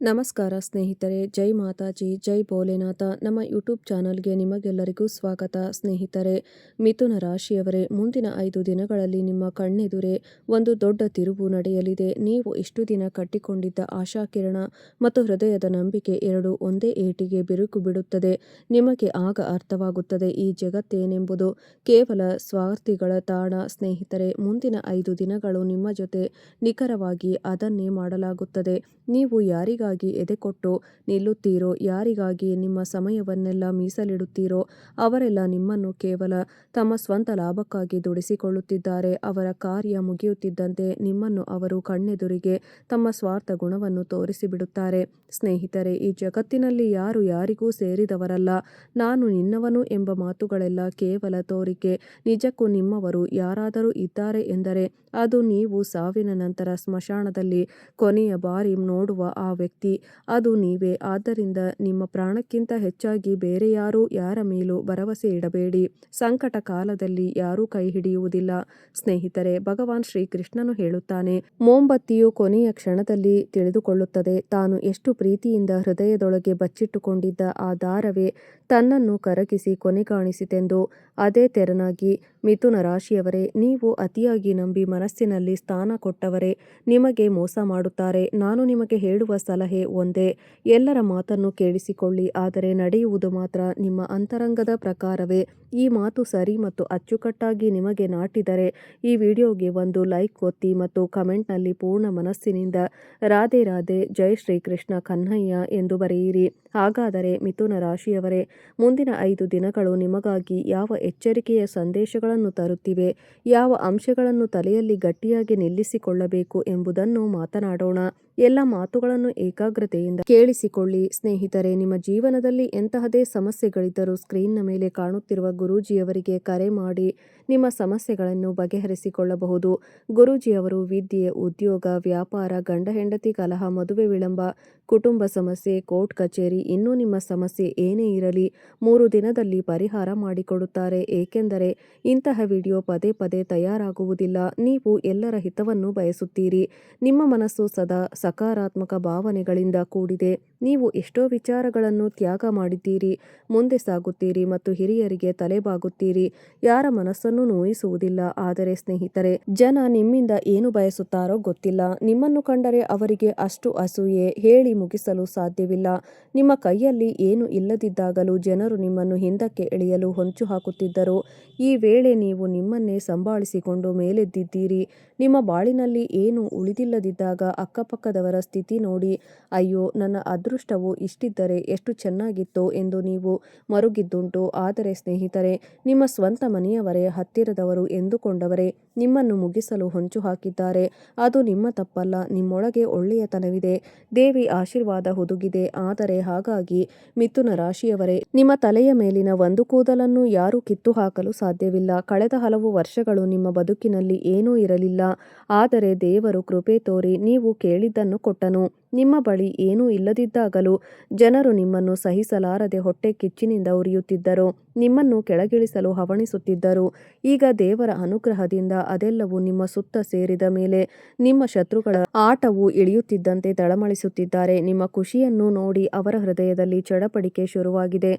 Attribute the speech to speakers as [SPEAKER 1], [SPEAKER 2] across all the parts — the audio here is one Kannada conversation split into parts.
[SPEAKER 1] ನಮಸ್ಕಾರ ಸ್ನೇಹಿತರೆ, ಜೈ ಮಾತಾಜಿ, ಜೈ ಭೋಲೆನಾಥ. ನಮ್ಮ ಯೂಟ್ಯೂಬ್ ಚಾನಲ್ಗೆ ನಿಮಗೆಲ್ಲರಿಗೂ ಸ್ವಾಗತ. ಸ್ನೇಹಿತರೆ, ಮಿಥುನ ರಾಶಿಯವರೇ, ಮುಂದಿನ 5 ದಿನಗಳಲ್ಲಿ ನಿಮ್ಮ ಕಣ್ಣೆದುರೇ ಒಂದು ದೊಡ್ಡ ತಿರುವು ನಡೆಯಲಿದೆ. ನೀವು ಇಷ್ಟು ದಿನ ಕಟ್ಟಿಕೊಂಡಿದ್ದ ಆಶಾಕಿರಣ ಮತ್ತು ಹೃದಯದ ನಂಬಿಕೆ ಎರಡೂ ಒಂದೇ ಏಟಿಗೆ ಬಿರುಕು ಬಿಡುತ್ತದೆ. ನಿಮಗೆ ಆಗ ಅರ್ಥವಾಗುತ್ತದೆ, ಈ ಜಗತ್ತೇನೆಂಬುದು ಕೇವಲ ಸ್ವಾರ್ಥಿಗಳ ತಾಣ. ಸ್ನೇಹಿತರೆ, ಮುಂದಿನ 5 ದಿನಗಳು ನಿಮ್ಮ ಜೊತೆ ನಿಖರವಾಗಿ ಅದನ್ನೇ ಮಾಡಲಾಗುತ್ತದೆ. ನೀವು ಯಾರಿಗಾಗಿ ಎದೆಕೊಟ್ಟು ನಿಲ್ಲುತ್ತೀರೋ, ಯಾರಿಗಾಗಿ ನಿಮ್ಮ ಸಮಯವನ್ನೆಲ್ಲ ಮೀಸಲಿಡುತ್ತೀರೋ, ಅವರೆಲ್ಲ ನಿಮ್ಮನ್ನು ಕೇವಲ ತಮ್ಮ ಸ್ವಂತ ಲಾಭಕ್ಕಾಗಿ ದುಡಿಸಿಕೊಳ್ಳುತ್ತಿದ್ದಾರೆ. ಅವರ ಕಾರ್ಯ ಮುಗಿಯುತ್ತಿದ್ದಂತೆ ನಿಮ್ಮನ್ನು ಅವರು ಕಣ್ಣೆದುರಿಗೆ ತಮ್ಮ ಸ್ವಾರ್ಥ ಗುಣವನ್ನು ತೋರಿಸಿಬಿಡುತ್ತಾರೆ. ಸ್ನೇಹಿತರೆ, ಈ ಜಗತ್ತಿನಲ್ಲಿ ಯಾರು ಯಾರಿಗೂ ಸೇರಿದವರಲ್ಲ. ನಾನು ನಿನ್ನವನು ಎಂಬ ಮಾತುಗಳೆಲ್ಲ ಕೇವಲ ತೋರಿಕೆ. ನಿಜಕ್ಕೂ ನಿಮ್ಮವರು ಯಾರಾದರೂ ಇದ್ದಾರೆ ಎಂದರೆ ಅದು ನೀವು ಸಾವಿನ ನಂತರ ಸ್ಮಶಾನದಲ್ಲಿ ಕೊನೆಯ ಬಾರಿ ನೋಡುವ ಆ ವ್ಯಕ್ತಿ, ಅದು ನೀವೇ. ಆದ್ದರಿಂದ ನಿಮ್ಮ ಪ್ರಾಣಕ್ಕಿಂತ ಹೆಚ್ಚಾಗಿ ಬೇರೆ ಯಾರ ಮೇಲೂ ಭರವಸೆ ಇಡಬೇಡಿ. ಸಂಕಟ ಕಾಲದಲ್ಲಿ ಯಾರೂ ಕೈ ಹಿಡಿಯುವುದಿಲ್ಲ. ಸ್ನೇಹಿತರೆ, ಭಗವಾನ್ ಶ್ರೀಕೃಷ್ಣನು ಹೇಳುತ್ತಾನೆ, ಮೋಂಬತ್ತಿಯು ಕೊನೆಯ ಕ್ಷಣದಲ್ಲಿ ತಿಳಿದುಕೊಳ್ಳುತ್ತದೆ ತಾನು ಎಷ್ಟು ಪ್ರೀತಿಯಿಂದ ಹೃದಯದೊಳಗೆ ಬಚ್ಚಿಟ್ಟುಕೊಂಡಿದ್ದ ಆ ದಾರವೇ ತನ್ನನ್ನು ಕರಗಿಸಿ ಕೊನೆಗಾಣಿಸಿತೆಂದು. ಅದೇ ತೆರನಾಗಿ ಮಿಥುನ ರಾಶಿಯವರೇ, ನೀವು ಅತಿಯಾಗಿ ನಂಬಿ ಮನಸ್ಸಿನಲ್ಲಿ ಸ್ಥಾನ ಕೊಟ್ಟವರೇ ನಿಮಗೆ ಮೋಸ ಮಾಡುತ್ತಾರೆ. ನಾನು ನಿಮಗೆ ಹೇಳುವ ಸಲಹೆ ಒಂದೇ, ಎಲ್ಲರ ಮಾತನ್ನು ಕೇಳಿಸಿಕೊಳ್ಳಿ, ಆದರೆ ನಡೆಯುವುದು ಮಾತ್ರ ನಿಮ್ಮ ಅಂತರಂಗದ ಪ್ರಕಾರವೇ. ಈ ಮಾತು ಸರಿ ಮತ್ತು ಅಚ್ಚುಕಟ್ಟಾಗಿ ನಿಮಗೆ ನಾಟಿದರೆ ಈ ವಿಡಿಯೋಗೆ ಒಂದು ಲೈಕ್ ಒತ್ತಿ ಮತ್ತು ಕಮೆಂಟ್ನಲ್ಲಿ ಪೂರ್ಣ ಮನಸ್ಸಿನಿಂದ ರಾಧೆ ರಾಧೆ, ಜೈ ಶ್ರೀಕೃಷ್ಣ ಕನ್ಹಯ್ಯ ಎಂದು ಬರೆಯಿರಿ. ಹಾಗಾದರೆ ಮಿಥುನ ರಾಶಿಯವರೇ, ಮುಂದಿನ 5 ದಿನಗಳು ನಿಮಗಾಗಿ ಯಾವ ಎಚ್ಚರಿಕೆಯ ಸಂದೇಶಗಳನ್ನು ತರುತ್ತಿವೆ, ಯಾವ ಅಂಶಗಳನ್ನು ತಲೆಯಲ್ಲಿ ಗಟ್ಟಿಯಾಗಿ ನಿಲ್ಲಿಸಿಕೊಳ್ಳಬೇಕು ಎಂಬುದನ್ನು ಮಾತನಾಡೋಣ. ಎಲ್ಲ ಮಾತುಗಳನ್ನು ಏಕಾಗ್ರತೆಯಿಂದ ಕೇಳಿಸಿಕೊಳ್ಳಿ. ಸ್ನೇಹಿತರೆ, ನಿಮ್ಮ ಜೀವನದಲ್ಲಿ ಎಂತಹದೇ ಸಮಸ್ಯೆಗಳಿದ್ದರೂ ಸ್ಕ್ರೀನ್ನ ಮೇಲೆ ಕಾಣುತ್ತಿರುವ ಗುರೂಜಿಯವರಿಗೆ ಕರೆ ಮಾಡಿ ನಿಮ್ಮ ಸಮಸ್ಯೆಗಳನ್ನು ಬಗೆಹರಿಸಿಕೊಳ್ಳಬಹುದು. ಗುರೂಜಿಯವರು ವಿದ್ಯೆ, ಉದ್ಯೋಗ, ವ್ಯಾಪಾರ, ಗಂಡ ಹೆಂಡತಿ ಕಲಹ, ಮದುವೆ ವಿಳಂಬ, ಕುಟುಂಬ ಸಮಸ್ಯೆ, ಕೋರ್ಟ್ ಕಚೇರಿ, ಇನ್ನೂ ನಿಮ್ಮ ಸಮಸ್ಯೆ ಏನೇ ಇರಲಿ 3 ದಿನದಲ್ಲಿ ಪರಿಹಾರ ಮಾಡಿಕೊಡುತ್ತಾರೆ. ಏಕೆಂದರೆ ಇಂತಹ ವಿಡಿಯೋ ಪದೇ ಪದೇ ತಯಾರಾಗುವುದಿಲ್ಲ. ನೀವು ಎಲ್ಲರ ಹಿತವನ್ನು ಬಯಸುತ್ತೀರಿ. ನಿಮ್ಮ ಮನಸ್ಸು ಸದಾ ಸಕಾರಾತ್ಮಕ ಭಾವನೆಗಳಿಂದ ಕೂಡಿದೆ. ನೀವು ಎಷ್ಟೋ ವಿಚಾರಗಳನ್ನು ತ್ಯಾಗ ಮಾಡಿದ್ದೀರಿ, ಮುಂದೆ ಸಾಗುತ್ತೀರಿ ಮತ್ತು ಹಿರಿಯರಿಗೆ ತಲೆಬಾಗುತ್ತೀರಿ. ಯಾರ ಮನಸ್ಸನ್ನು ನೋಯಿಸುವುದಿಲ್ಲ. ಆದರೆ ಸ್ನೇಹಿತರೆ, ಜನ ನಿಮ್ಮಿಂದ ಏನು ಬಯಸುತ್ತಾರೋ ಗೊತ್ತಿಲ್ಲ. ನಿಮ್ಮನ್ನು ಕಂಡರೆ ಅವರಿಗೆ ಅಷ್ಟು ಅಸೂಯೆ, ಹೇಳಿ ಮುಗಿಸಲು ಸಾಧ್ಯವಿಲ್ಲ. ನಿಮ್ಮ ಕೈಯಲ್ಲಿ ಏನು ಇಲ್ಲದಿದ್ದಾಗಲೂ ಜನರು ನಿಮ್ಮನ್ನು ಹಿಂದಕ್ಕೆ ಎಳೆಯಲು ಹೊಂಚು ಹಾಕುತ್ತಿದ್ದರು. ಈ ವೇಳೆ ನೀವು ನಿಮ್ಮನ್ನೇ ಸಂಭಾಳಿಸಿಕೊಂಡು ಮೇಲೆದ್ದಿದ್ದೀರಿ. ನಿಮ್ಮ ಬಾಳಿನಲ್ಲಿ ಏನು ಉಳಿದಿಲ್ಲದಿದ್ದಾಗ ಅಕ್ಕಪಕ್ಕದವರ ಸ್ಥಿತಿ ನೋಡಿ, ಅಯ್ಯೋ ನನ್ನ ಅದೃಷ್ಟವು ಇಷ್ಟಿದ್ದರೆ ಎಷ್ಟು ಚೆನ್ನಾಗಿತ್ತೋ ಎಂದು ನೀವು ಮರುಗಿದ್ದುಂಟು. ಆದರೆ ಸ್ನೇಹಿತರೆ, ನಿಮ್ಮ ಸ್ವಂತ ಮನೆಯವರೇ, ಹತ್ತಿರದವರು ಎಂದುಕೊಂಡವರೇ ನಿಮ್ಮನ್ನು ಮುಗಿಸಲು ಹೊಂಚು ಹಾಕಿದ್ದಾರೆ. ಅದು ನಿಮ್ಮ ತಪ್ಪಲ್ಲ. ನಿಮ್ಮೊಳಗೆ ಒಳ್ಳೆಯತನವಿದೆ, ದೇವಿ ಆಶೀರ್ವಾದ ಹುದುಗಿದೆ. ಆದರೆ ಹಾಗಾಗಿ ಮಿಥುನ ರಾಶಿಯವರೇ, ನಿಮ್ಮ ತಲೆಯ ಮೇಲಿನ ಒಂದು ಕೂದಲನ್ನು ಯಾರೂ ಕಿತ್ತು ಹಾಕಲು ಸಾಧ್ಯವಿಲ್ಲ. ಕಳೆದ ಹಲವು ವರ್ಷಗಳು ನಿಮ್ಮ ಬದುಕಿನಲ್ಲಿ ಏನೂ ಇರಲಿಲ್ಲ. ಆದರೆ ದೇವರು ಕೃಪೆ ತೋರಿ ನೀವು ಕೇಳಿದ್ದನ್ನು ಕೊಟ್ಟನು. ನಿಮ್ಮ ಬಳಿ ಏನೂ ಇಲ್ಲದಿದ್ದಾಗಲೂ ಜನರು ನಿಮ್ಮನ್ನು ಸಹಿಸಲಾರದೆ ಹೊಟ್ಟೆ ಕಿಚ್ಚಿನಿಂದ ಉರಿಯುತ್ತಿದ್ದರು. ನಿಮ್ಮನ್ನು ಕೆಳಗಿಳಿಸಲು ಹವಣಿಸುತ್ತಿದ್ದರು. ಈಗ ದೇವರ ಅನುಗ್ರಹದಿಂದ ಅದೆಲ್ಲವೂ ನಿಮ್ಮ ಸುತ್ತ ಸೇರಿದ ಮೇಲೆ ನಿಮ್ಮ ಶತ್ರುಗಳ ಆಟವು ಇಳಿಯುತ್ತಿದ್ದಂತೆ ತಳಮಳಿಸುತ್ತಿದ್ದಾರೆ. ನಿಮ್ಮ ಖುಷಿಯನ್ನು ನೋಡಿ ಅವರ ಹೃದಯದಲ್ಲಿ ಚಡಪಡಿಕೆ ಶುರುವಾಗಿದೆ.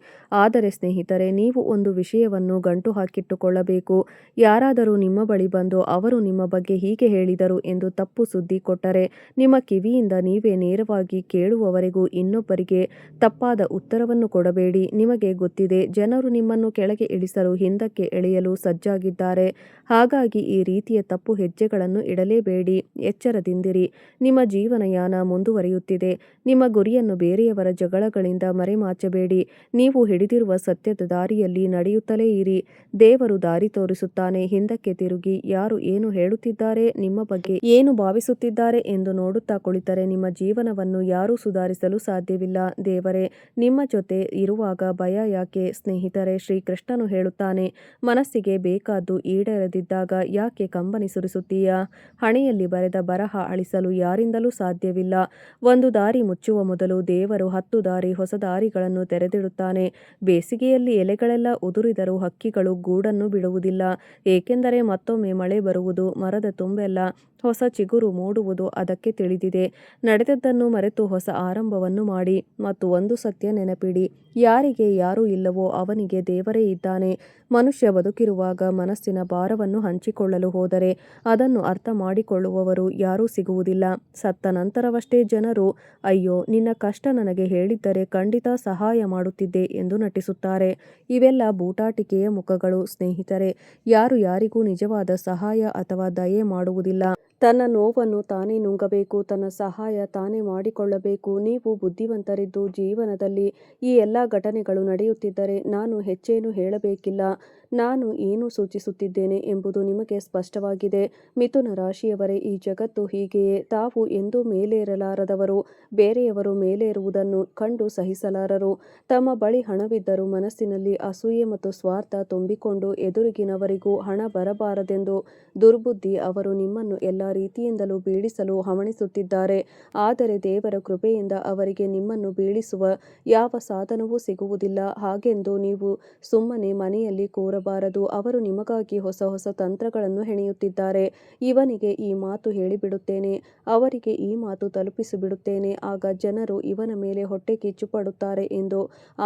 [SPEAKER 1] ಆದರೆ ಸ್ನೇಹಿತರೆ, ನೀವು ಒಂದು ವಿಷಯವನ್ನು ಗಂಟು ಹಾಕಿಟ್ಟುಕೊಳ್ಳಬೇಕು. ಯಾರಾದರೂ ನಿಮ್ಮ ಬಳಿ ಬಂದು ಅವರು ನಿಮ್ಮ ಬಗ್ಗೆ ಹೀಗೆ ಹೇಳಿದರು ಎಂದು ತಪ್ಪು ಸುದ್ದಿ ಕೊಟ್ಟರೆ ನಿಮ್ಮ ಕಿವಿಯಿಂದ ನೀವೇ ನೇರವಾಗಿ ಕೇಳುವವರೆಗೂ ಇನ್ನೊಬ್ಬರಿಗೆ ತಪ್ಪಾದ ಉತ್ತರವನ್ನು ಕೊಡಬೇಡಿ. ನಿಮಗೆ ಗೊತ್ತಿದೆ, ಜನರು ನಿಮ್ಮನ್ನು ಕೆಳಗೆ ಇಳಿಸಲು, ಹಿಂದಕ್ಕೆ ಎಳೆಯಲು ಸಜ್ಜಾಗಿದ್ದಾರೆ. ಹಾಗಾಗಿ ಈ ರೀತಿಯ ತಪ್ಪು ಹೆಜ್ಜೆಗಳನ್ನು ಇಡಲೇಬೇಡಿ. ಎಚ್ಚರದಿಂದಿರಿ. ನಿಮ್ಮ ಜೀವನಯಾನ ಮುಂದುವರಿಯುತ್ತಿದೆ. ನಿಮ್ಮ ಗುರಿಯನ್ನು ಬೇರೆಯವರ ಜಗಳಗಳಿಂದ ಮರೆಮಾಚಬೇಡಿ. ನೀವು ಹಿಡಿದಿರುವ ಸತ್ಯದ ದಾರಿಯಲ್ಲಿ ನಡೆಯುತ್ತಲೇ ಇರಿ. ದೇವರು ದಾರಿ ತೋರಿಸುತ್ತಾನೆ. ಹಿಂದಕ್ಕೆ ತಿರುಗಿ ಯಾರು ಏನು ಹೇಳುತ್ತಿದ್ದಾರೆ, ನಿಮ್ಮ ಬಗ್ಗೆ ಏನು ಭಾವಿಸುತ್ತಿದ್ದಾರೆ ಎಂದು ನೋಡುತ್ತಾ ಕುಳಿತರೆ ನಿಮ್ಮ ಜೀವನವನ್ನು ಯಾರೂ ಸುಧಾರಿಸಲು ಸಾಧ್ಯವಿಲ್ಲ. ದೇವರೇ ನಿಮ್ಮ ಜೊತೆ ಇರುವಾಗ ಭಯ ಯಾಕೆ? ಸ್ನೇಹಿತರೆ, ಶ್ರೀಕೃಷ್ಣನು ಹೇಳುತ್ತಾನೆ, ಮನಸ್ಸಿಗೆ ಬೇಕಾದ್ದು ಈಡೇರದಿದ್ದಾಗ ಯಾಕೆ ಕಂಬನಿ ಸುರಿಸುತ್ತೀಯಾ? ಹಣೆಯಲ್ಲಿ ಬರೆದ ಬರಹ ಅಳಿಸಲು ಯಾರಿಂದಲೂ ಸಾಧ್ಯವಿಲ್ಲ. ಒಂದು ದಾರಿ ಮುಚ್ಚುವ ಮೊದಲು ದೇವರು 10 ದಾರಿ, ಹೊಸ ದಾರಿಗಳನ್ನು ತೆರೆದಿಡುತ್ತಾನೆ. ಬೇಸಿಗೆಯಲ್ಲಿ ಎಲೆಗಳೆಲ್ಲ ಉದುರಿದರೂ ಹಕ್ಕಿಗಳು ಗೂಡನ್ನು ಬಿಡುವುದಿಲ್ಲ. ಏಕೆಂದರೆ ಮತ್ತೊಮ್ಮೆ ಮಳೆ ಬರುವುದು. ಮರದ ತುಂಬೆಲ್ಲ ಹೊಸ ಚಿಗುರು ಮೂಡುವುದು ಅದಕ್ಕೆ ತಿಳಿದಿದೆ. ನಡೆದದ್ದನ್ನು ಮರೆತು ಹೊಸ ಆರಂಭವನ್ನು ಮಾಡಿ ಮತ್ತು ಒಂದು ಸತ್ಯ ನೆನಪಿಡಿ, ಯಾರಿಗೆ ಯಾರೂ ಇಲ್ಲವೋ ಅವನಿಗೆ ದೇವರೇ ಇದ್ದಾನೆ. ಮನುಷ್ಯ ಬದುಕಿರುವಾಗ ಮನಸ್ಸಿನ ಭಾರವನ್ನು ಹಂಚಿಕೊಳ್ಳಲು ಹೋದರೆ ಅದನ್ನು ಅರ್ಥ ಮಾಡಿಕೊಳ್ಳುವವರು ಯಾರೂ ಸಿಗುವುದಿಲ್ಲ. ಸತ್ತ ನಂತರವಷ್ಟೇ ಜನರು ಅಯ್ಯೋ ನಿನ್ನ ಕಷ್ಟ ನನಗೆ ಹೇಳಿದ್ದರೆ ಖಂಡಿತ ಸಹಾಯ ಮಾಡುತ್ತಿದ್ದೆ ಎಂದು ನಟಿಸುತ್ತಾರೆ. ಇವೆಲ್ಲ ಬೂಟಾಟಿಕೆಯ ಮುಖಗಳು ಸ್ನೇಹಿತರೆ. ಯಾರು ಯಾರಿಗೂ ನಿಜವಾದ ಸಹಾಯ ಅಥವಾ ದಯೆ ಮಾಡುವುದಿಲ್ಲ. ತನ್ನ ನೋವನ್ನು ತಾನೇ ನುಂಗಬೇಕು, ತನ್ನ ಸಹಾಯ ತಾನೇ ಮಾಡಿಕೊಳ್ಳಬೇಕು. ನೀವು ಬುದ್ಧಿವಂತರಿದ್ದು ಜೀವನದಲ್ಲಿ ಈ ಎಲ್ಲ ಘಟನೆಗಳು ನಡೆಯುತ್ತಿದ್ದರೆ ನಾನು ಹೆಚ್ಚೇನು ಹೇಳಬೇಕಿಲ್ಲ. ನಾನು ಏನು ಸೂಚಿಸುತ್ತಿದ್ದೇನೆ ಎಂಬುದು ನಿಮಗೆ ಸ್ಪಷ್ಟವಾಗಿದೆ. ಮಿಥುನ ರಾಶಿಯವರೇ, ಈ ಜಗತ್ತು ಹೀಗೆಯೇ. ತಾವು ಎಂದೂ ಮೇಲೇರಲಾರದವರು ಬೇರೆಯವರು ಮೇಲೇರುವುದನ್ನು ಕಂಡು ಸಹಿಸಲಾರರು. ತಮ್ಮ ಬಳಿ ಹಣವಿದ್ದರೂ ಮನಸ್ಸಿನಲ್ಲಿ ಅಸೂಯೆ ಮತ್ತು ಸ್ವಾರ್ಥ ತುಂಬಿಕೊಂಡು ಎದುರಿಗಿನವರಿಗೂ ಹಣ ಬರಬಾರದೆಂದು ದುರ್ಬುದ್ಧಿ ಅವರು ನಿಮ್ಮನ್ನು ಎಲ್ಲ ರೀತಿಯಿಂದಲೂ ಬೀಳಿಸಲು ಹವಣಿಸುತ್ತಿದ್ದಾರೆ. ಆದರೆ ದೇವರ ಕೃಪೆಯಿಂದ ಅವರಿಗೆ ನಿಮ್ಮನ್ನು ಬೀಳಿಸುವ ಯಾವ ಸಾಧನವೂ ಸಿಗುವುದಿಲ್ಲ. ಹಾಗೆಂದು ನೀವು ಸುಮ್ಮನೆ ಮನೆಯಲ್ಲಿ ಕೂರಬಾರದು. ಅವರು ನಿಮಗಾಗಿ ಹೊಸ ಹೊಸ ತಂತ್ರಗಳನ್ನು ಹೆಣೆಯುತ್ತಿದ್ದಾರೆ. ಇವನಿಗೆ ಈ ಮಾತು ಹೇಳಿಬಿಡುತ್ತೇನೆ, ಅವರಿಗೆ ಈ ಮಾತು ತಲುಪಿಸಿಬಿಡುತ್ತೇನೆ, ಆಗ ಜನರು ಇವನ ಮೇಲೆ ಹೊಟ್ಟೆ ಕಿಚ್ಚು ಪಡುತ್ತಾರೆ ಎಂದು.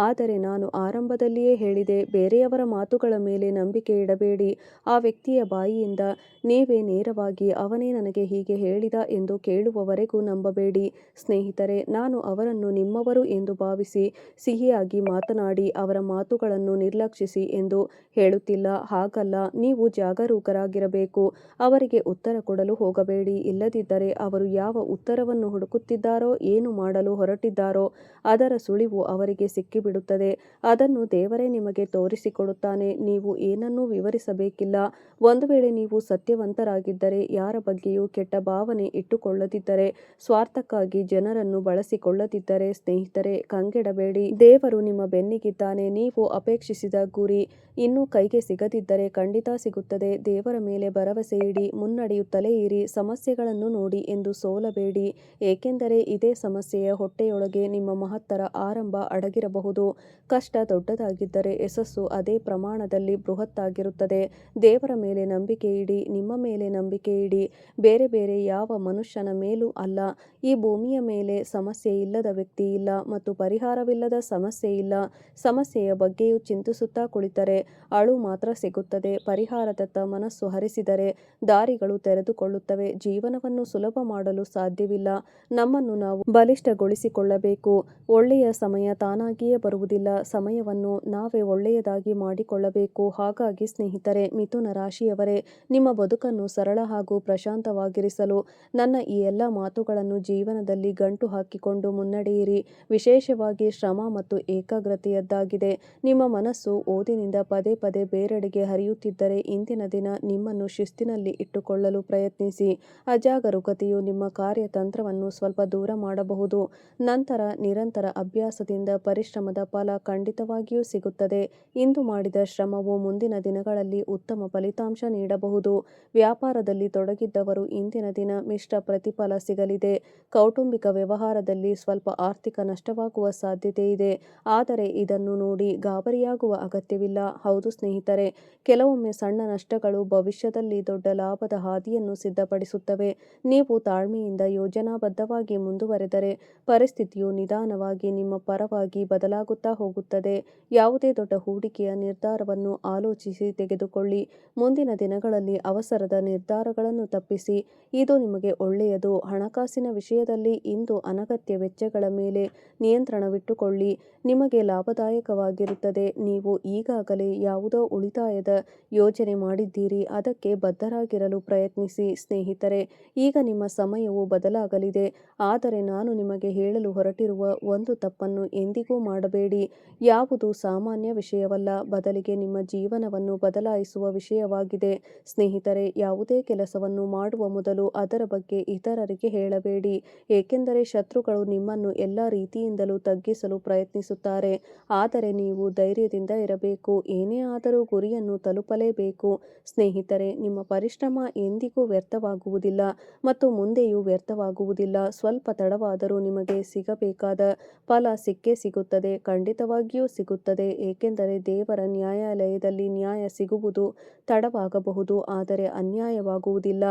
[SPEAKER 1] ಆದರೆ ನಾನು ಆರಂಭದಲ್ಲಿಯೇ ಹೇಳಿದೆ, ಬೇರೆಯವರ ಮಾತುಗಳ ಮೇಲೆ ನಂಬಿಕೆ ಇಡಬೇಡಿ. ಆ ವ್ಯಕ್ತಿಯ ಬಾಯಿಯಿಂದ ನೀವೇ ನೇರವಾಗಿ ಅವನೇ ನನಗೆ ಹೀಗೆ ಹೇಳಿದ ಎಂದು ಕೇಳುವವರೆಗೂ ನಂಬಬೇಡಿ. ಸ್ನೇಹಿತರೆ, ನಾನು ಅವರನ್ನು ನಿಮ್ಮವರು ಎಂದು ಭಾವಿಸಿ ಸಿಹಿಯಾಗಿ ಮಾತನಾಡಿ ಅವರ ಮಾತುಗಳನ್ನು ನಿರ್ಲಕ್ಷಿಸಿ ಎಂದು ಹೇಳುತ್ತಿಲ್ಲ. ಹಾಗಲ್ಲ, ನೀವು ಜಾಗರೂಕರಾಗಿರಬೇಕು. ಅವರಿಗೆ ಉತ್ತರ ಕೊಡಲು ಹೋಗಬೇಡಿ. ಇಲ್ಲದಿದ್ದರೆ ಅವರು ಯಾವ ಉತ್ತರವನ್ನು ಹುಡುಕುತ್ತಿದ್ದಾರೋ, ಏನು ಮಾಡಲು ಹೊರಟಿದ್ದಾರೋ ಅದರ ಸುಳಿವು ಅವರಿಗೆ ಸಿಕ್ಕಿಬಿಡುತ್ತದೆ. ಅದನ್ನು ದೇವರೇ ನಿಮಗೆ ತೋರಿಸಿಕೊಡುತ್ತಾನೆ. ನೀವು ಏನನ್ನೂ ವಿವರಿಸಬೇಕಿಲ್ಲ. ಒಂದು ವೇಳೆ ನೀವು ಸತ್ಯವಂತರಾಗಿದ್ದರೆ, ಯಾರ ಬಗ್ಗೆಯೂ ಕೆಟ್ಟ ಭಾವನೆ ಇಟ್ಟುಕೊಳ್ಳದಿದ್ದರೆ, ಸ್ವಾರ್ಥಕ್ಕಾಗಿ ಜನರನ್ನು ಬಳಸಿಕೊಳ್ಳದಿದ್ದರೆ ಸ್ನೇಹಿತರೆ, ಕಂಗೆಡಬೇಡಿ. ದೇವರು ನಿಮ್ಮ ಬೆನ್ನಿಗಿದ್ದಾನೆ. ನೀವು ಅಪೇಕ್ಷಿಸಿದ ಗುರಿ ಇನ್ನೂ ಕೈಗೆ ಸಿಗದಿದ್ದರೆ ಖಂಡಿತ ಸಿಗುತ್ತದೆ. ದೇವರ ಮೇಲೆ ಭರವಸೆ ಇಡಿ, ಮುನ್ನಡೆಯುತ್ತಲೇ ಇರಿ. ಸಮಸ್ಯೆಗಳನ್ನು ನೋಡಿ ಎಂದು ಸೋಲಬೇಡಿ, ಏಕೆಂದರೆ ಇದೇ ಸಮಸ್ಯೆಯ ಹೊಟ್ಟೆಯೊಳಗೆ ನಿಮ್ಮ ಮಹತ್ತರ ಆರಂಭ ಅಡಗಿರಬಹುದು. ಕಷ್ಟ ದೊಡ್ಡದಾಗಿದ್ದರೆ ಯಶಸ್ಸು ಅದೇ ಪ್ರಮಾಣದಲ್ಲಿ ಬೃಹತ್ತಾಗಿರುತ್ತದೆ. ದೇವರ ಮೇಲೆ ನಂಬಿಕೆ ಇಡಿ, ನಿಮ್ಮ ಮೇಲೆ ನಂಬಿಕೆ ಇಡಿ, ಬೇರೆ ಬೇರೆ ಯಾವ ಮನುಷ್ಯನ ಮೇಲೂ ಅಲ್ಲ. ಈ ಭೂಮಿಯ ಮೇಲೆ ಸಮಸ್ಯೆ ಇಲ್ಲದ ವ್ಯಕ್ತಿ ಇಲ್ಲ ಮತ್ತು ಪರಿಹಾರವಿಲ್ಲದ ಸಮಸ್ಯೆ ಇಲ್ಲ. ಸಮಸ್ಯೆಯ ಬಗ್ಗೆಯೂ ಚಿಂತಿಸುತ್ತಾ ಕುಳಿತರೆ ಅಳು ಮಾತ್ರ ಸಿಗುತ್ತದೆ. ಪರಿಹಾರದತ್ತ ಮನಸ್ಸು ಹರಿಸಿದರೆ ದಾರಿಗಳು ತೆರೆದುಕೊಳ್ಳುತ್ತವೆ. ಜೀವನವನ್ನು ಸುಲಭ ಮಾಡಲು ಸಾಧ್ಯವಿಲ್ಲ. ನಮ್ಮನ್ನು ನಾವು ಬಲಿಷ್ಠಗೊಳಿಸಿಕೊಳ್ಳಬೇಕು. ಒಳ್ಳೆಯ ಸಮಯ ತಾನಾಗಿಯೇ ಬರುವುದಿಲ್ಲ. ಸಮಯವನ್ನು ನಾವೇ ಒಳ್ಳೆಯದಾಗಿ ಮಾಡಿಕೊಳ್ಳಬೇಕು. ಹಾಗಾಗಿ ಸ್ನೇಹಿತರೆ, ಮಿಥುನ ರಾಶಿಯವರೇ, ನಿಮ್ಮ ಬದುಕನ್ನು ಸರಳ ಹಾಗೂ ಪ್ರಶಾಂತವಾಗಿರಿಸಲು ನನ್ನ ಈ ಎಲ್ಲ ಮಾತುಗಳನ್ನು ಜೀವನದಲ್ಲಿ ಗಂಟು ಹಾಕಿಕೊಂಡು ಮುನ್ನಡೆಯಿರಿ. ವಿಶೇಷವಾಗಿ ಶ್ರಮ ಮತ್ತು ಏಕಾಗ್ರತೆಯದ್ದಾಗಿದೆ. ನಿಮ್ಮ ಮನಸ್ಸು ಓದಿನಿಂದ ಪದೇ ಪದೇ ಬೇರೆಡೆಗೆ ಹರಿಯುತ್ತಿದ್ದರೆ ಇಂದಿನ ದಿನ ನಿಮ್ಮನ್ನು ಶಿಸ್ತಿನಲ್ಲಿ ಇಟ್ಟುಕೊಳ್ಳಲು ಪ್ರಯತ್ನಿಸಿ. ಅಜಾಗರೂಕತೆಯು ನಿಮ್ಮ ಕಾರ್ಯತಂತ್ರವನ್ನು ಸ್ವಲ್ಪ ದೂರ ಮಾಡಬಹುದು. ನಂತರ ನಿರಂತರ ಅಭ್ಯಾಸದಿಂದ ಪರಿಶ್ರಮದ ಫಲ ಖಂಡಿತವಾಗಿಯೂ ಸಿಗುತ್ತದೆ. ಇಂದು ಮಾಡಿದ ಶ್ರಮವು ಮುಂದಿನ ದಿನಗಳಲ್ಲಿ ಉತ್ತಮ ಫಲಿತಾಂಶ ನೀಡಬಹುದು. ವ್ಯಾಪಾರದಲ್ಲಿ ತೊಡಗಿದ್ದವರು ಇಂದಿನ ದಿನ ಮಿಶ್ರ ಪ್ರತಿಫಲ ಸಿಗಲಿದೆ. ಕೌಟುಂಬಿಕ ವ್ಯವಹಾರದಲ್ಲಿ ಸ್ವಲ್ಪ ಆರ್ಥಿಕ ನಷ್ಟವಾಗುವ ಸಾಧ್ಯತೆ ಇದೆ. ಆದರೆ ಇದನ್ನು ನೋಡಿ ಗಾಬರಿಯಾಗುವ ಅಗತ್ಯವಿಲ್ಲ. ಹೌದು ಸ್ನೇಹಿತರೆ, ಕೆಲವೊಮ್ಮೆ ಸಣ್ಣ ನಷ್ಟಗಳು ಭವಿಷ್ಯದಲ್ಲಿ ದೊಡ್ಡ ಲಾಭದ ಹಾದಿಯನ್ನು ಸಿದ್ಧಪಡಿಸುತ್ತವೆ. ನೀವು ತಾಳ್ಮೆಯಿಂದ ಯೋಜನಾಬದ್ಧವಾಗಿ ಮುಂದುವರೆದರೆ ಪರಿಸ್ಥಿತಿಯು ನಿಧಾನವಾಗಿ ನಿಮ್ಮ ಪರವಾಗಿ ಬದಲಾಗುತ್ತಾ ಹೋಗುತ್ತದೆ. ಯಾವುದೇ ದೊಡ್ಡ ಹೂಡಿಕೆಯ ನಿರ್ಧಾರವನ್ನು ಆಲೋಚಿಸಿ ತೆಗೆದುಕೊಳ್ಳಿ. ಮುಂದಿನ ದಿನಗಳಲ್ಲಿ ಅವಸರದ ನಿರ್ಧಾರಗಳನ್ನು ತಪ್ಪಿಸಿ. ಇದು ನಿಮಗೆ ಒಳ್ಳೆಯದು. ಹಣಕಾಸಿನ ವಿಷಯದಲ್ಲಿ ಇಂದು ಅನಗತ್ಯ ವೆಚ್ಚಗಳ ಮೇಲೆ ನಿಯಂತ್ರಣವಿಟ್ಟುಕೊಳ್ಳಿ. ನಿಮಗೆ ಲಾಭದಾಯಕವಾಗಿರುತ್ತದೆ. ನೀವು ಈಗಾಗಲೇ ಯಾವುದೋ ಉಳಿತಾಯದ ಯೋಜನೆ ಮಾಡಿದ್ದೀರಿ, ಅದಕ್ಕೆ ಬದ್ಧರಾಗಿರಲು ಪ್ರಯತ್ನಿಸಿ. ಸ್ನೇಹಿತರೆ, ಈಗ ನಿಮ್ಮ ಸಮಯವು ಬದಲಾಗಲಿದೆ. ಆದರೆ ನಾನು ನಿಮಗೆ ಹೇಳಲು ಹೊರಟಿರುವ ಒಂದು ತಪ್ಪನ್ನು ಎಂದಿಗೂ ಮಾಡಬೇಡಿ. ಯಾವುದು ಸಾಮಾನ್ಯ ವಿಷಯವಲ್ಲ, ಬದಲಿಗೆ ನಿಮ್ಮ ಜೀವನವನ್ನು ಬದಲಾಯಿಸುವ ವಿಷಯವಾಗಿದೆ. ಸ್ನೇಹಿತರೆ, ಯಾವುದೇ ಕೆಲಸವನ್ನು ಮಾಡುವ ಮೊದಲು ಅದರ ಬಗ್ಗೆ ಇತರರಿಗೆ ಹೇಳಬೇಡಿ. ಏಕೆಂದರೆ ಶತ್ರುಗಳು ನಿಮ್ಮನ್ನು ಎಲ್ಲ ರೀತಿಯಿಂದಲೂ ತಗ್ಗಿಸಲು ಪ್ರಯತ್ನಿಸುತ್ತಾರೆ. ಆದರೆ ನೀವು ಧೈರ್ಯದಿಂದ ಇರಬೇಕು. ಏನೇ ದಿನವಾದರೂ ಗುರಿಯನ್ನು ತಲುಪಲೇಬೇಕು. ಸ್ನೇಹಿತರೆ, ನಿಮ್ಮ ಪರಿಶ್ರಮ ಎಂದಿಗೂ ವ್ಯರ್ಥವಾಗುವುದಿಲ್ಲ ಮತ್ತು ಮುಂದೆಯೂ ವ್ಯರ್ಥವಾಗುವುದಿಲ್ಲ. ಸ್ವಲ್ಪ ತಡವಾದರೂ ನಿಮಗೆ ಸಿಗಬೇಕಾದ ಫಲ ಸಿಕ್ಕೇ ಸಿಗುತ್ತದೆ, ಖಂಡಿತವಾಗಿಯೂ ಸಿಗುತ್ತದೆ. ಏಕೆಂದರೆ ದೇವರ ನ್ಯಾಯಾಲಯದಲ್ಲಿ ನ್ಯಾಯ ಸಿಗುವುದು ತಡವಾಗಬಹುದು, ಆದರೆ ಅನ್ಯಾಯವಾಗುವುದಿಲ್ಲ.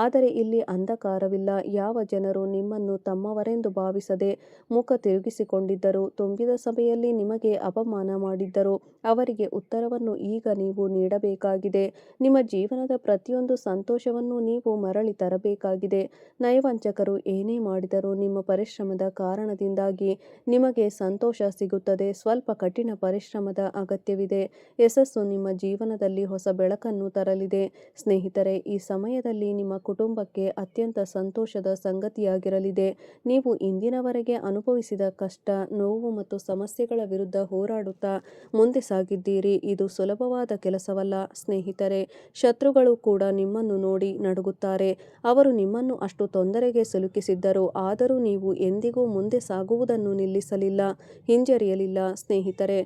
[SPEAKER 1] ಆದರೆ ಇಲ್ಲಿ ಅಂಧಕಾರವಿಲ್ಲ. ಯಾವ ಜನರು ನಿಮ್ಮನ್ನು ತಮ್ಮವರೆಂದು ಭಾವಿಸದೆ ಮುಖ ತಿರುಗಿಸಿಕೊಂಡಿದ್ದರು, ತುಂಬಿದ ಸಭೆಯಲ್ಲಿ ನಿಮಗೆ ಅಪಮಾನ ಮಾಡಿದ್ದರು, ಅವರಿಗೆ ಉತ್ತರವನ್ನು ಈಗ ನೀವು ನೀಡಬೇಕಾಗಿದೆ. ನಿಮ್ಮ ಜೀವನದ ಪ್ರತಿಯೊಂದು ಸಂತೋಷವನ್ನು ನೀವು ಮರಳಿ ತರಬೇಕಾಗಿದೆ. ನಯವಂಚಕರು ಏನೇ ಮಾಡಿದರೂ ನಿಮ್ಮ ಪರಿಶ್ರಮದ ಕಾರಣದಿಂದಾಗಿ ನಿಮಗೆ ಸಂತೋಷ ಸಿಗುತ್ತದೆ. ಸ್ವಲ್ಪ ಕಠಿಣ ಪರಿಶ್ರಮದ ಅಗತ್ಯವಿದೆ. ಯಶಸ್ಸು ನಿಮ್ಮ ಜೀವನದಲ್ಲಿ ಹೊಸ ಬೆಳಕನ್ನು ತರಲಿದೆ. ಸ್ನೇಹಿತರೆ, ಈ ಸಮಯದಲ್ಲಿ ನಿಮ್ಮ ಕುಟುಂಬಕ್ಕೆ ಅತ್ಯಂತ ಸಂತೋಷದ ಸಂಗತಿಯಾಗಿರಲಿದೆ. ನೀವು ಇಂದಿನವರೆಗೆ ಅನುಭವಿಸಿದ ಕಷ್ಟ, ನೋವು ಮತ್ತು ಸಮಸ್ಯೆಗಳ ವಿರುದ್ಧ ಹೋರಾಡುತ್ತಾ ಮುಂದೆ ಸಾಗಿದ್ದೀರಿ. ಇದು ಸುಲಭವಾದ ಕೆಲಸವಲ್ಲ ಸ್ನೇಹಿತರೆ. ಶತ್ರುಗಳು ಕೂಡ ನಿಮ್ಮನ್ನು ನೋಡಿ ನಡುಗುತ್ತಾರೆ. ಅವರು ನಿಮ್ಮನ್ನು ಅಷ್ಟು ತೊಂದರೆಗೆ ಸಿಲುಕಿಸಿದ್ದರು, ಆದರೂ ನೀವು ಎಂದಿಗೂ ಮುಂದೆ ಸಾಗುವುದನ್ನು ನಿಲ್ಲಿಸಲಿಲ್ಲ, ಹಿಂಜರಿಯಲಿಲ್ಲ. ಸ್ನೇಹಿತರೆ,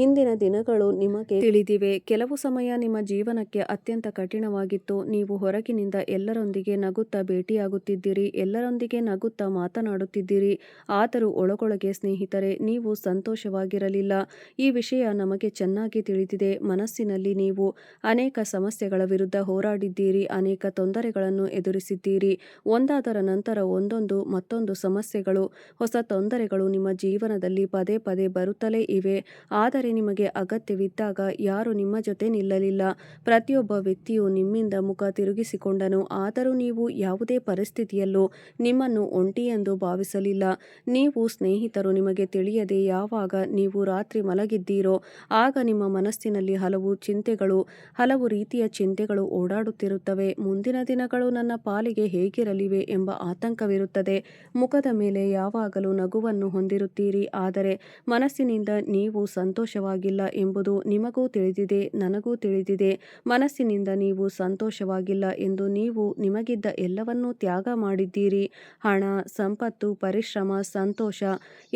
[SPEAKER 1] ಇಂದಿನ ದಿನಗಳು ನಿಮಗೆ ತಿಳಿದಿವೆ. ಕೆಲವು ಸಮಯ ನಿಮ್ಮ ಜೀವನಕ್ಕೆ ಅತ್ಯಂತ ಕಠಿಣವಾಗಿತ್ತು. ನೀವು ಹೊರಗಿನಿಂದ ಎಲ್ಲರೊಂದಿಗೆ ನಗುತ್ತಾ ಭೇಟಿಯಾಗುತ್ತಿದ್ದಿರಿ, ಎಲ್ಲರೊಂದಿಗೆ ನಗುತ್ತಾ ಮಾತನಾಡುತ್ತಿದ್ದಿರಿ, ಆದರೂ ಒಳಗೊಳಗೆ ಸ್ನೇಹಿತರೆ, ನೀವು ಸಂತೋಷವಾಗಿರಲಿಲ್ಲ. ಈ ವಿಷಯ ನಮಗೆ ಚೆನ್ನಾಗಿ ತಿಳಿದಿದೆ. ಮನಸ್ಸಿನಲ್ಲಿ ನೀವು ಅನೇಕ ಸಮಸ್ಯೆಗಳ ವಿರುದ್ಧ ಹೋರಾಡಿದ್ದೀರಿ, ಅನೇಕ ತೊಂದರೆಗಳನ್ನು ಎದುರಿಸಿದ್ದೀರಿ. ಒಂದಾದರ ನಂತರ ಒಂದೊಂದು ಮತ್ತೊಂದು ಸಮಸ್ಯೆಗಳು, ಹೊಸ ತೊಂದರೆಗಳು ನಿಮ್ಮ ಜೀವನದಲ್ಲಿ ಪದೇ ಪದೇ ಬರುತ್ತಲೇ ಇವೆ. ಆದರೆ ನಿಮಗೆ ಅಗತ್ಯವಿದ್ದಾಗ ಯಾರೂ ನಿಮ್ಮ ಜೊತೆ ನಿಲ್ಲಲಿಲ್ಲ. ಪ್ರತಿಯೊಬ್ಬ ವ್ಯಕ್ತಿಯು ನಿಮ್ಮಿಂದ ಮುಖ ತಿರುಗಿಸಿಕೊಂಡನು, ಆದರೂ ನೀವು ಯಾವುದೇ ಪರಿಸ್ಥಿತಿಯಲ್ಲೂ ನಿಮ್ಮನ್ನು ಒಂಟಿಯೆಂದು ಭಾವಿಸಲಿಲ್ಲ. ನೀವು ಸ್ನೇಹಿತರು, ನಿಮಗೆ ತಿಳಿಯದೆ ಯಾವಾಗ ನೀವು ರಾತ್ರಿ ಮಲಗಿದ್ದೀರೋ ಆಗ ನಿಮ್ಮ ಮನಸ್ಸಿನಲ್ಲಿ ಹಲವು ಚಿಂತೆಗಳು, ಹಲವು ರೀತಿಯ ಚಿಂತೆಗಳು ಓಡಾಡುತ್ತಿರುತ್ತವೆ. ಮುಂದಿನ ದಿನಗಳು ನನ್ನ ಪಾಲಿಗೆ ಹೇಗಿರಲಿವೆ ಎಂಬ ಆತಂಕವಿರುತ್ತದೆ. ಮುಖದ ಮೇಲೆ ಯಾವಾಗಲೂ ನಗುವನ್ನು ಹೊಂದಿರುತ್ತೀರಿ, ಆದರೆ ಮನಸ್ಸಿನಿಂದ ನೀವು ಸಂತೋಷವಾಗಿಲ್ಲ ಎಂಬುದು ನಿಮಗೂ ತಿಳಿದಿದೆ, ನನಗೂ ತಿಳಿದಿದೆ. ಮನಸ್ಸಿನಿಂದ ನೀವು ಸಂತೋಷವಾಗಿಲ್ಲ ಎಂದು ನೀವು ನಿಮಗಿದ್ದ ಎಲ್ಲವನ್ನೂ ತ್ಯಾಗ ಮಾಡಿದ್ದೀರಿ. ಹಣ, ಸಂಪತ್ತು, ಪರಿಶ್ರಮ, ಸಂತೋಷ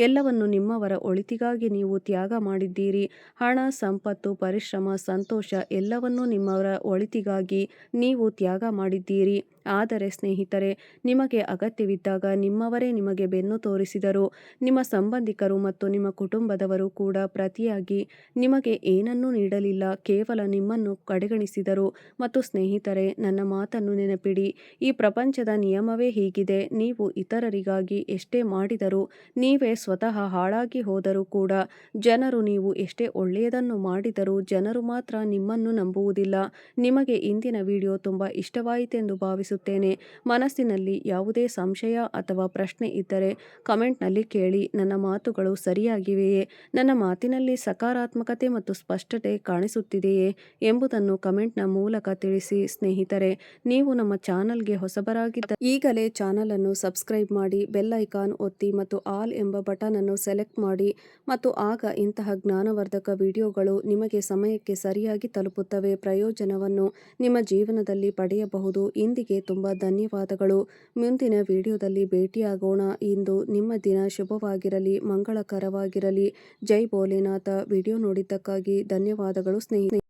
[SPEAKER 1] ಎಲ್ಲವನ್ನು ನಿಮ್ಮವರ ಒಳಿತಿಗಾಗಿ ನೀವು ತ್ಯಾಗ ಮಾಡಿದ್ದೀರಿ. ಹಣ, ಸಂಪತ್ತು, ಪರಿಶ್ರಮ, ಸಂತೋಷ ಎಲ್ಲವನ್ನೂ ನಿಮ್ಮವರ ಒಳಿತಿಗಾಗಿ ನೀವು ತ್ಯಾಗ ಮಾಡಿದ್ದೀರಿ. ಆದರೆ ಸ್ನೇಹಿತರೆ, ನಿಮಗೆ ಅಗತ್ಯವಿದ್ದಾಗ ನಿಮ್ಮವರೇ ನಿಮಗೆ ಬೆನ್ನು ತೋರಿಸಿದರು. ನಿಮ್ಮ ಸಂಬಂಧಿಕರು ಮತ್ತು ನಿಮ್ಮ ಕುಟುಂಬದವರು ಕೂಡ ಪ್ರತಿಯಾಗಿ ನಿಮಗೆ ಏನನ್ನೂ ನೀಡಲಿಲ್ಲ, ಕೇವಲ ನಿಮ್ಮನ್ನು ಕಡೆಗಣಿಸಿದರು. ಮತ್ತು ಸ್ನೇಹಿತರೆ, ನನ್ನ ಮಾತನ್ನು ನೆನಪಿಡಿ, ಈ ಪ್ರಪಂಚದ ನಿಯಮವೇ ಹೀಗಿದೆ. ನೀವು ಇತರರಿಗಾಗಿ ಎಷ್ಟೇ ಮಾಡಿದರೂ, ನೀವೇ ಸ್ವತಃ ಹಾಳಾಗಿ ಹೋದರೂ ಕೂಡ, ಜನರು ನೀವು ಎಷ್ಟೇ ಒಳ್ಳೆಯದನ್ನು ಮಾಡಿದರೂ ಜನರು ಮಾತ್ರ ನಿಮ್ಮನ್ನು ನಂಬುವುದಿಲ್ಲ. ನಿಮಗೆ ಇಂದಿನ ವಿಡಿಯೋ ತುಂಬಾ ಇಷ್ಟವಾಯಿತೆಂದು ಭಾವಿಸುತ್ತೇನೆ. ಮನಸ್ಸಿನಲ್ಲಿ ಯಾವುದೇ ಸಂಶಯ ಅಥವಾ ಪ್ರಶ್ನೆ ಇದ್ದರೆ ಕಮೆಂಟ್ನಲ್ಲಿ ಕೇಳಿ. ನನ್ನ ಮಾತುಗಳು ಸರಿಯಾಗಿವೆಯೇ, ನನ್ನ ಮಾತಿನಲ್ಲಿ ಸಕಾರಾತ್ಮಕತೆ ಮತ್ತು ಸ್ಪಷ್ಟತೆ ಕಾಣಿಸುತ್ತಿದೆಯೇ ಎಂಬುದನ್ನು ಕಮೆಂಟ್ನ ಮೂಲಕ ತಿಳಿಸಿ. ಸ್ನೇಹಿತರೆ, ನೀವು ನಮ್ಮ ಚಾನಲ್ಗೆ ಹೊಸಬರಾಗಿದ್ದ ಈಗಲೇ ಚಾನಲ್ ಅನ್ನು ಸಬ್ಸ್ಕ್ರೈಬ್ ಮಾಡಿ, ಬೆಲ್ ಐಕಾನ್ ಒತ್ತಿ ಮತ್ತು ಆಲ್ ಎಂಬ ಬಟನ್ ಅನ್ನು ಸೆಲೆಕ್ಟ್ ಮಾಡಿ. ಮತ್ತು ಆಗ ಇಂತಹ ಜ್ಞಾನವರ್ಧಕ ವಿಡಿಯೋಗಳು ನಿಮಗೆ ಸಮಯಕ್ಕೆ ಸರಿಯಾಗಿ ತಲುಪುತ್ತವೆ. ಪ್ರಯೋಜನವನ್ನು ನಿಮ್ಮ ಜೀವನದಲ್ಲಿ ಪಡೆಯಬಹುದು. ಇಂದಿಗೆ ತುಂಬಾ ಧನ್ಯವಾದಗಳು. ಮುಂದಿನ ವಿಡಿಯೋದಲ್ಲಿ ಭೇಟಿಯಾಗೋಣ. ಇಂದು ನಿಮ್ಮ ದಿನ ಶುಭವಾಗಿರಲಿ, ಮಂಗಳಕರವಾಗಿರಲಿ. ಜೈ ಭೋಲೆನಾಥ. ವಿಡಿಯೋ ನೋಡಿದ್ದಕ್ಕಾಗಿ ಧನ್ಯವಾದಗಳು ಸ್ನೇಹಿತರೆ.